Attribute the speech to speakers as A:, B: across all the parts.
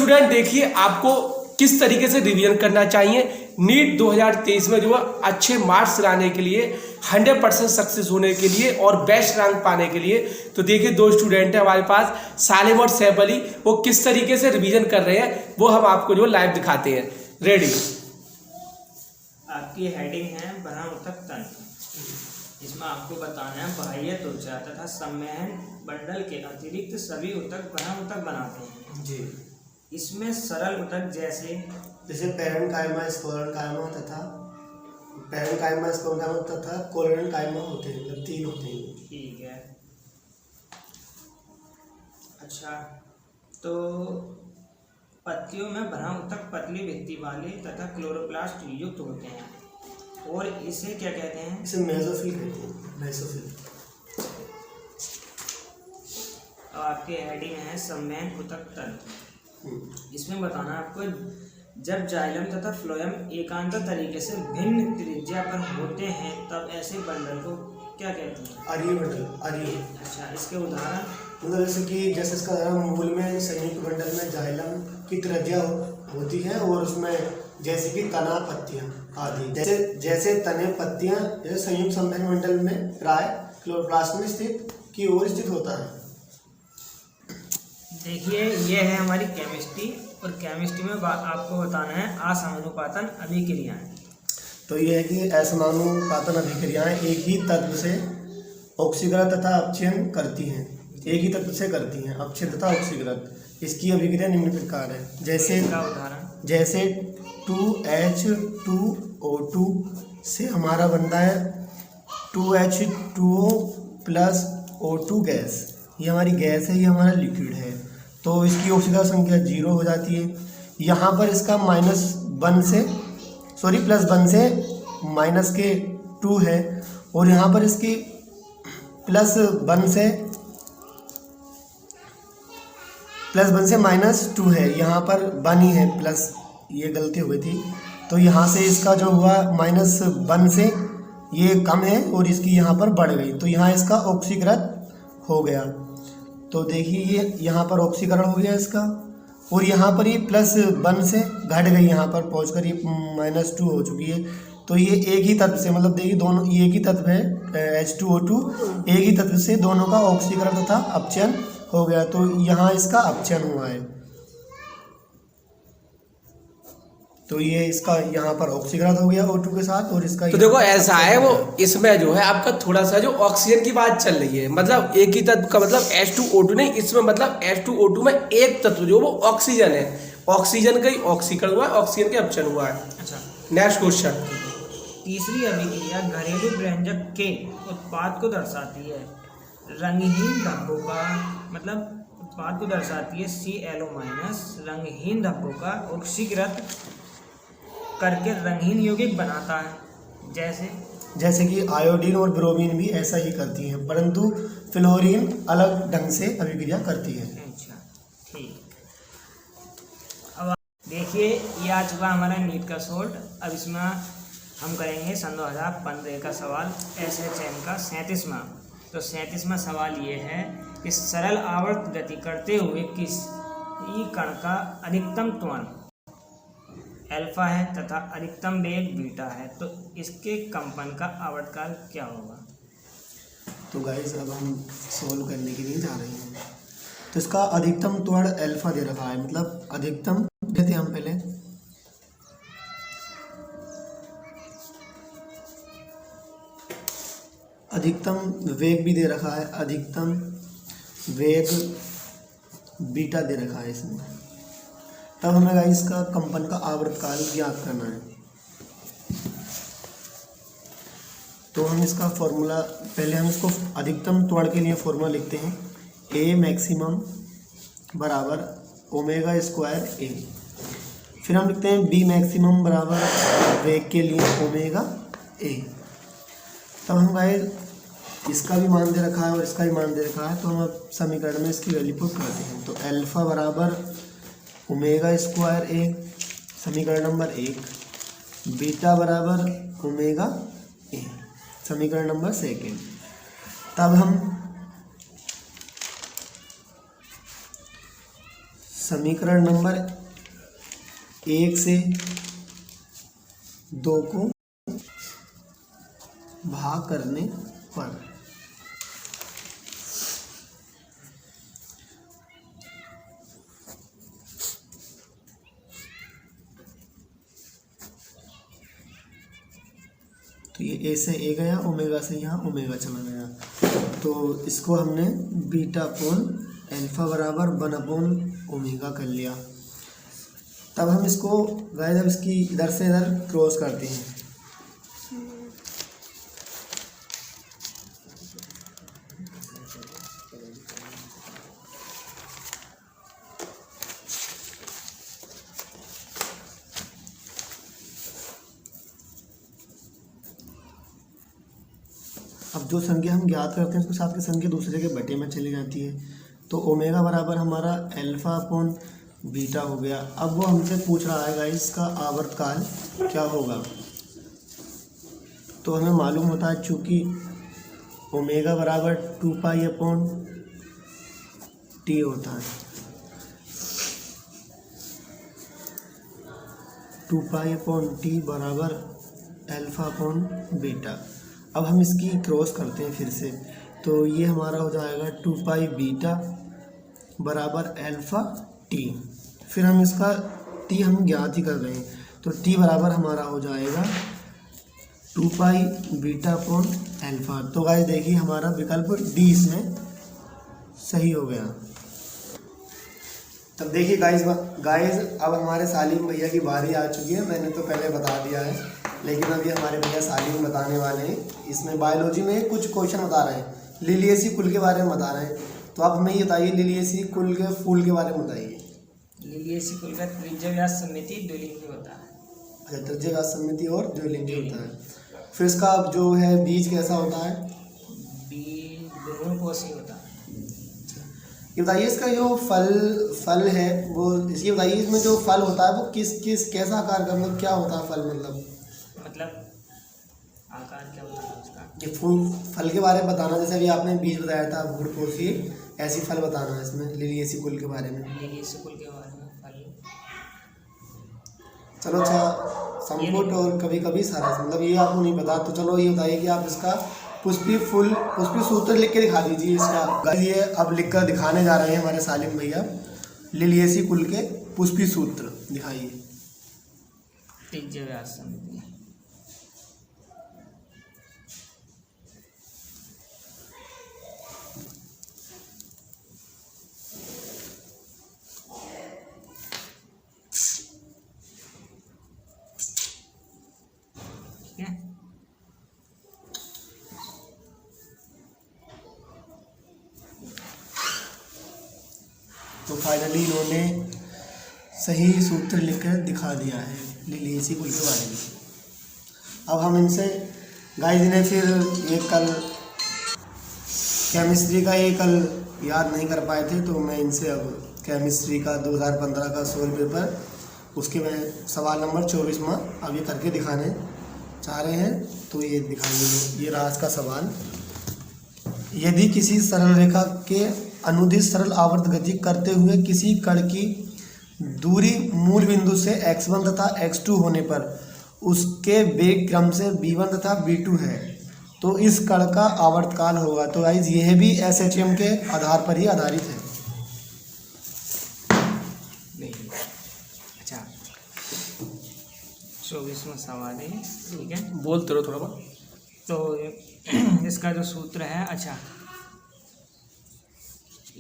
A: Student देखिए आपको किस तरीके से रिवीजन करना चाहिए नीट 2023 में जो है अच्छे मार्क्स लाने के लिए 100% सक्सेस होने के लिए और बेस्ट रैंक पाने के लिए। तो देखिए दो स्टूडेंट है हमारे पास सालिम और सैफ अली, वो किस तरीके से रिवीजन कर रहे हैं वो हम आपको जो लाइव दिखाते हैं। रेडी।
B: आपकी हेडिंग है बनावटक तंत्र। इसमें आपको बताना है बाह्य त्वचा तथा संवहन बंडल के अतिरिक्त सभी ऊतक बनावटक बनाते हैं
C: जी।
B: इसमें सरल ऊतक जैसे
C: पैरेन्काइमा, स्क्लेरेन्काइमा तथा कोलेरेन्काइमा होते हैं, मतलब 3 होते हैं।
B: ठीक है। अच्छा, तो पत्तियों में बना ऊतक पतली भित्ति वाले तथा क्लोरोप्लास्ट युक्त होते हैं और इसे क्या कहते हैं?
C: इसे मेसोफिल कहते हैं, मेसोफिल।
B: और आपके हेडिंग है संवहन ऊतक तंत्र। इसमें बताना आपको जब जाइलम तथा फ्लोएम एकांतर तरीके से भिन्न त्रिज्या पर होते हैं तब ऐसे बंडल को क्या कहते हैं?
C: अरीय बंडल, अरीय।
B: अच्छा, इसके उदाहरण?
C: मतलब जैसे इसका मूल में संयुक्त बंडल में जाइलम की त्रिज्या होती है और उसमें जैसे कि तना, पत्तियां आदि। जैसे तने, पत्तियां जैसे संयुक्त संवहन मंडल में प्राय क्लोरोप्लास्ट में स्थित की ओर स्थित होता है।
B: देखिए ये है हमारी केमिस्ट्री और केमिस्ट्री में आपको बताना है असमानुपातन अभिक्रियाएं।
C: तो ये है कि असमानुपातन अभिक्रियाएं एक ही तत्व से ऑक्सीकरण तथा अपचयन करती हैं, एक ही तत्व से करती हैं अपचयन तथा ऑक्सीकरण। इसकी अभिक्रिया निम्न प्रकार है। जैसे
B: का उदाहरण? जैसे
C: 2H2O2 से हमारा बनता है 2H2O प्लस O2 गैस। ये हमारी गैस है, ये हमारा लिक्विड है, तो इसकी ऑक्सीकरण संख्या 0 हो जाती है। यहाँ पर इसका +1 से -2 है और यहाँ पर इसकी +1 से -2 है, यहाँ पर 1 ही है प्लस, ये गलती हुई थी। तो यहाँ से इसका जो हुआ -1 से ये कम है और इसकी यहाँ पर बढ़ गई, तो यहाँ इसका ऑक्सीकरण हो गया। तो देखिए ये यहाँ पर ऑक्सीकरण हो गया इसका और यहाँ पर ये +1 से घट गई, यहाँ पर पहुँचकर ये -2 हो चुकी है। तो ये एक ही तत्व से, मतलब देखिए दोनों ये एक ही तत्व है H2O2, एक ही तत्व से दोनों का ऑक्सीकरण तथा अपचयन हो गया, तो यहाँ इसका अपचयन हुआ है। तो ये इसका यहाँ पर ऑक्सीकरण हो गया O2 के साथ और इसका
A: तो देखो ऐसा है वो इसमें जो है आपका थोड़ा सा जो ऑक्सीजन की बात चल रही है, मतलब एक ही तत्व का मतलब H2O2 नहीं, इसमें मतलब H2O2 में एक तत्व जो वो ऑक्सीजन है, ऑक्सीजन का ही ऑक्सीकरण हुआ है, ऑक्सीजन के अपचयन हुआ है।
B: अच्छा,
A: नेक्स्ट क्वेश्चन।
B: तीसरी अभिक्रिया घरेलू व्यंजक के उत्पाद को दर्शाती है। रंगहीन धब्बों का मतलब उत्पाद को दर्शाती है ClO- रंगहीन धब्बों का ऑक्सीकृत करके रंगहीन यौगिक बनाता है। जैसे कि
C: आयोडीन और ब्रोमीन भी ऐसा ही करती हैं, परंतु फ्लोरीन अलग ढंग से अभिक्रिया करती है।
B: अच्छा, ठीक। अब देखिए ये आ चुका हमारा नीट का शॉर्ट। अब इसमें हम करेंगे सन 2015 का सवाल SHM का 37वां। तो 37वां सवाल ये है कि सरल आवर्त गति करते हुए किसी कण का अधिकतम त्वरण अल्फा है तथा अधिकतम वेग बीटा है, तो इसके कंपन का आवर्तकाल क्या होगा?
C: तो गाइस अब हम सोल्व करने के लिए जा रहे हैं। तो इसका अधिकतम त्वरण अल्फा दे रखा है, मतलब अधिकतम देते हम पहले अधिकतम वेग भी दे रखा है, अधिकतम वेग बीटा दे रखा है इसमें। तब हमें गाइस इसका कंपन का आवर्तकाल ज्ञात करना है। तो हम इसका फॉर्मूला पहले हम इसको अधिकतम त्वरण के लिए फॉर्मूला लिखते हैं A मैक्सिमम बराबर ω² A। फिर हम लिखते हैं B मैक्सिमम बराबर वेग के लिए ω A। तब हम गाइस इसका भी मान दे रखा है और इसका भी मान दे रखा है, तो हम अब समीकरण में इसकी वैल्यू पुट करते हैं। तो अल्फा बराबर ω² A समीकरण नंबर 1, बीटा बराबर ω A समीकरण नंबर 2। तब हम समीकरण नंबर 1 से 2 को भाग करने पर तो ये ए से ए गया, ओमेगा से यहाँ ओमेगा चला गया, तो इसको हमने बीटा अपॉन अल्फा बराबर 1 अपॉन ओमेगा कर लिया। तब हम इसको गाइस अब इसकी इधर से इधर क्रॉस करते हैं। अब जो संख्या हम ज्ञात करते हैं उसके साथ की संख्या दूसरे के बटे में चली जाती है, तो ओमेगा बराबर हमारा अल्फा अपॉन बीटा हो गया। अब वो हमसे पूछ रहा है गाइस इसका आवर्तकाल क्या होगा, तो हमें मालूम होता है चूँकि ओमेगा बराबर 2 पाई अपॉन टी होता है, 2 पाई अपॉन टी बराबर अल्फा अपॉन बीटा। अब हम इसकी क्रॉस करते हैं फिर से, तो ये हमारा हो जाएगा 2 पाई बीटा बराबर अल्फा टी। फिर हम इसका टी हम ज्ञात ही कर रहे हैं, तो टी बराबर हमारा हो जाएगा 2 पाई बीटा अपॉन अल्फा। तो गाइस देखिए हमारा विकल्प डी इसमें सही हो गया। तब देखिए गाइस अब हमारे सालिम भैया की बारी आ चुकी है। मैंने तो पहले बता दिया है, लेकिन अभी हमारे भैया सालिम बताने वाले हैं। इसमें बायोलॉजी में कुछ क्वेश्चन बता रहे हैं, लिलिएसी कुल के बारे में बता रहे हैं। तो आप हमें ये बताइए लिलिएसी कुल के फूल के बारे में बताइए।
B: लिलिएसी कुल का त्रिज्यव्यास समिति द्विलिंगी होता है।
C: अच्छा, त्रिज्यव्यास समिति और द्विलिंगी होता है। फिर इसका जो है बीज कैसा होता है?
B: बीज बहुकोषीय होता है।
C: ये बताइए इसका जो फल है वो इसकी बताइए, इसमें जो फल होता है वो किस कैसा आकार का, मतलब क्या होता है फल, मतलब
B: आकार क्या होता है उसका?
C: ये फल के बारे में बताना, जैसे अभी आपने बीज बताया था बहुकोषीय, ऐसी फल बताना है इसमें लिलिएसी कुल के बारे में।
B: लिलिएसी कुल के बारे में फल,
C: चलो अच्छा संपुट और कभी कभी सारा, मतलब ये आपको नहीं पता, तो चलो ये बताइए कि आप इसका पुष्पी सूत्र लिख के दिखा दीजिए इसका। ये अब लिख कर दिखाने जा रहे हैं हमारे सालिम भैया, लिलिएसी कुल के पुष्पी सूत्र दिखाइए।
B: त्रिज्यव्यास समिति, ठीक है।
C: तो फाइनली इन्होंने सही सूत्र लिखकर दिखा दिया है लिलिएसी कुल के बारे में। अब हम इनसे गाइस ने फिर ये कल केमिस्ट्री का ये कल याद नहीं कर पाए थे, तो मैं इनसे अब केमिस्ट्री का 2015 का सोल पेपर उसके मैं सवाल नंबर 24वां अब ये करके दिखाने चाह रहे हैं। तो ये दिखाइए, ये राज का सवाल। यदि किसी सरल रेखा के अनुदिश सरल आवर्त गति करते हुए किसी कण की दूरी मूल बिंदु से x1 तथा x2 होने पर उसके वेग क्रम से v1 तथा v2 है, तो इस कण का आवर्तकाल होगा। तो गाइस यह भी SHM के आधार पर ही आधारित है।
B: अच्छा, 24वां सवाल है, ठीक है,
A: बोलते रहो थोड़ा बहुत।
B: तो इसका जो सूत्र है, अच्छा,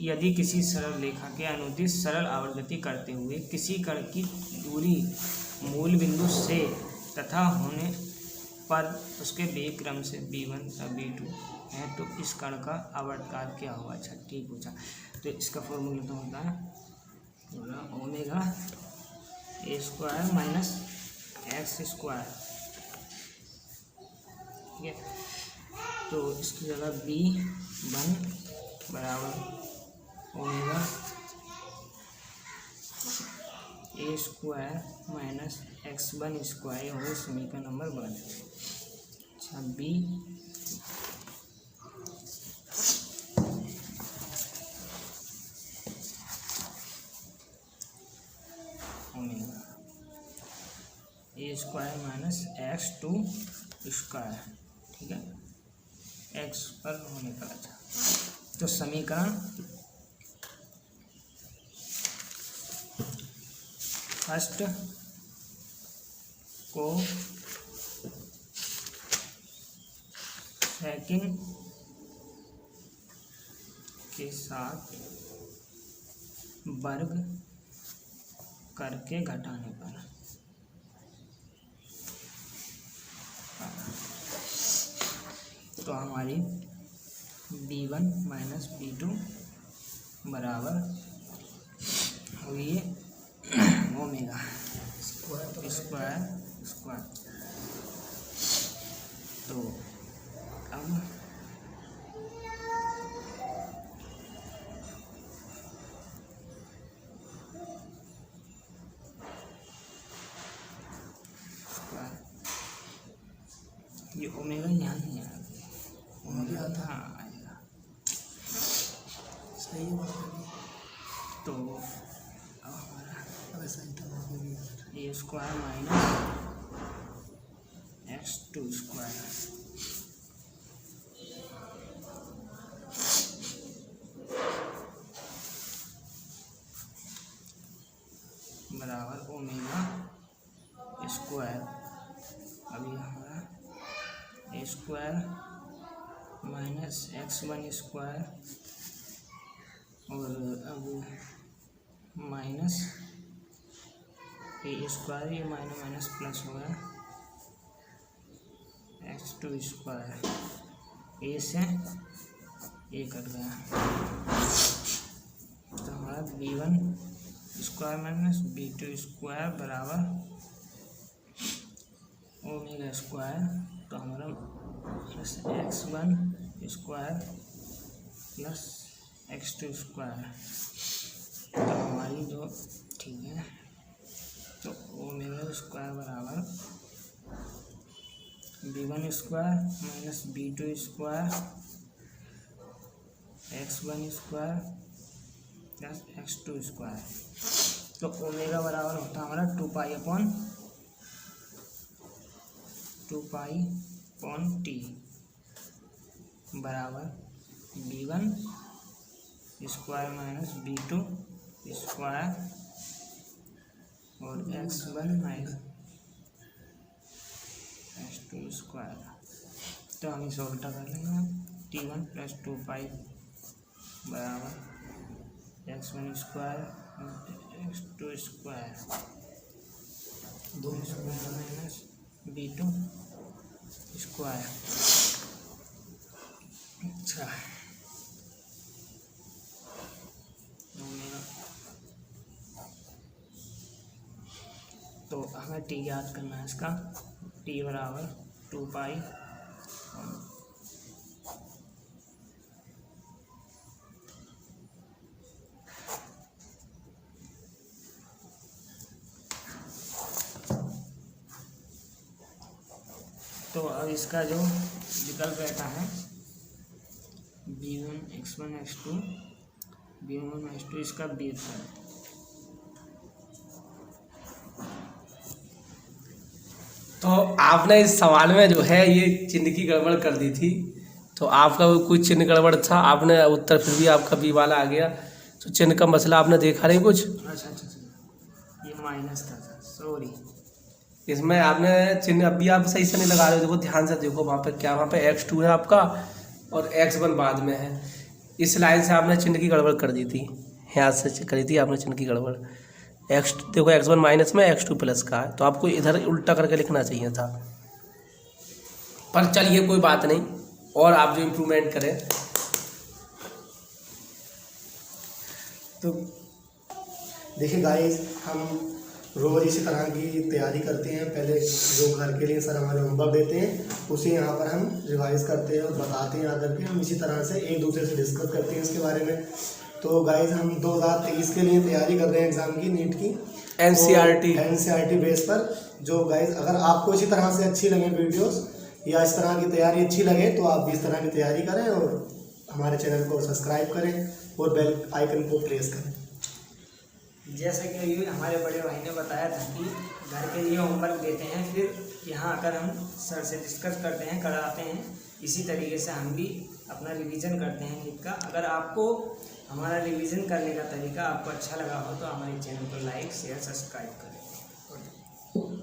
B: यदि किसी सरल रेखा के अनुदिश सरल आवर्त गति करते हुए किसी कण की दूरी मूल बिंदु से तथा होने पर उसके वेग क्रम से v1 तथा v2 है, तो इस कण का आवर्तकाल क्या होगा। अच्छा, ठीक पूछा। तो इसका फॉर्मूला तो होता है omega a square minus x square, ठीक है। तो इसकी जगह v1 बराबर omega a square minus x1 square हो समीकरण नंबर 1। अच्छा, b omega a square minus x two square, ठीक है, एक्स पर होने पर। अच्छा, तो समीकरण फर्स्ट को सेकंड के साथ वर्ग करके घटाने पर तो हमारी b1 माइनस b2 बराबर हुई ओमेगा स्क्वायर। तो अब ये ओमेगा यहाँ नहीं आएगा, ओमेगा था आएगा,
C: सही बात है।
B: तो अब हमारा
C: सही था
B: A square minus x two square बराबर ओमेगा स्क्वायर। अभी हमारा A square minus X one square और अब माइनस ए स्क्वायर, ये माइनस माइनस प्लस हो गया एक्स टू स्क्वायर, ए से ए कट गया, तो हमारा b1 square minus b2 square बराबर ओमेगा स्क्वायर। तो हमारा plus x one square plus x two square, तो हमारी जो, ठीक है, तो ओमेगा स्क्वायर बराबर b1 square minus b2 square x one square plus x two square. तो ओमेगा बराबर होता है हमारा 2 पाई टी बराबर b1 square minus b2 square और x1 माइनस x2 स्क्वायर। तो हम इसे उल्टा कर लेंगे, t1 प्लस 2 पाई बराबर x1 square x2 square minus b2 square. अच्छा, तो हमें टी याद करना है इसका, टी बराबर 2 पाई तो अब इसका जो विकल्प रहता है b1 x1 x2 b1 x2, इसका b था।
A: तो आपने इस सवाल में जो है ये चिन्ह की गड़बड़ कर दी थी, तो आपका वो कुछ चिन्ह गड़बड़ था, आपने उत्तर फिर भी आपका बी वाला आ गया, तो चिन्ह का मसला आपने देखा नहीं कुछ।
B: अच्छा, ये माइनस था, सॉरी।
A: इसमें आपने चिन्ह अभी आप सही से नहीं लगा रहे हो, देखो ध्यान से देखो वहाँ पे क्या, वहाँ पे x2 है आपका और x1 बाद में है, इस लाइन से आपने चिन्ह की गड़बड़ कर दी थी, यहाँ से करी थी आपने चिन्ह की गड़बड़। एक्स देखो x1 माइनस में x2 प्लस का है, तो आपको इधर उल्टा करके लिखना चाहिए था, पर चलिए कोई बात नहीं, और आप जो इम्प्रूवमेंट करें।
C: तो देखिए गाइस, हम रोज इसी तरह की तैयारी करते हैं। पहले जो घर के लिए सर हमारे होमवर्क देते हैं उसे यहाँ पर हम रिवाइज करते हैं और बताते हैं आकर के, हम इसी तरह से एक दूसरे से डिस्कस करते हैं इसके बारे में। तो गाइस, हम 2023 के लिए तैयारी कर रहे हैं एग्ज़ाम की, नीट की एनसीईआरटी बेस पर। जो गाइस, अगर आपको इसी तरह से अच्छी लगे वीडियोस या इस तरह की तैयारी अच्छी लगे तो आप भी इस तरह की तैयारी करें और हमारे चैनल को सब्सक्राइब करें और बेल आइकन को प्रेस करें।
B: जैसे कि ये हमारे बड़े भाई ने बताया था कि घर के लिए होमवर्क देते हैं, फिर यहाँ आकर हम सर से डिस्कस करते हैं, कराते हैं। इसी तरीके से हम भी अपना रिवीजन करते हैं नीट का। अगर आपको हमारा रिवीजन करने का तरीका आपको अच्छा लगा हो तो हमारे चैनल को लाइक शेयर सब्सक्राइब करें।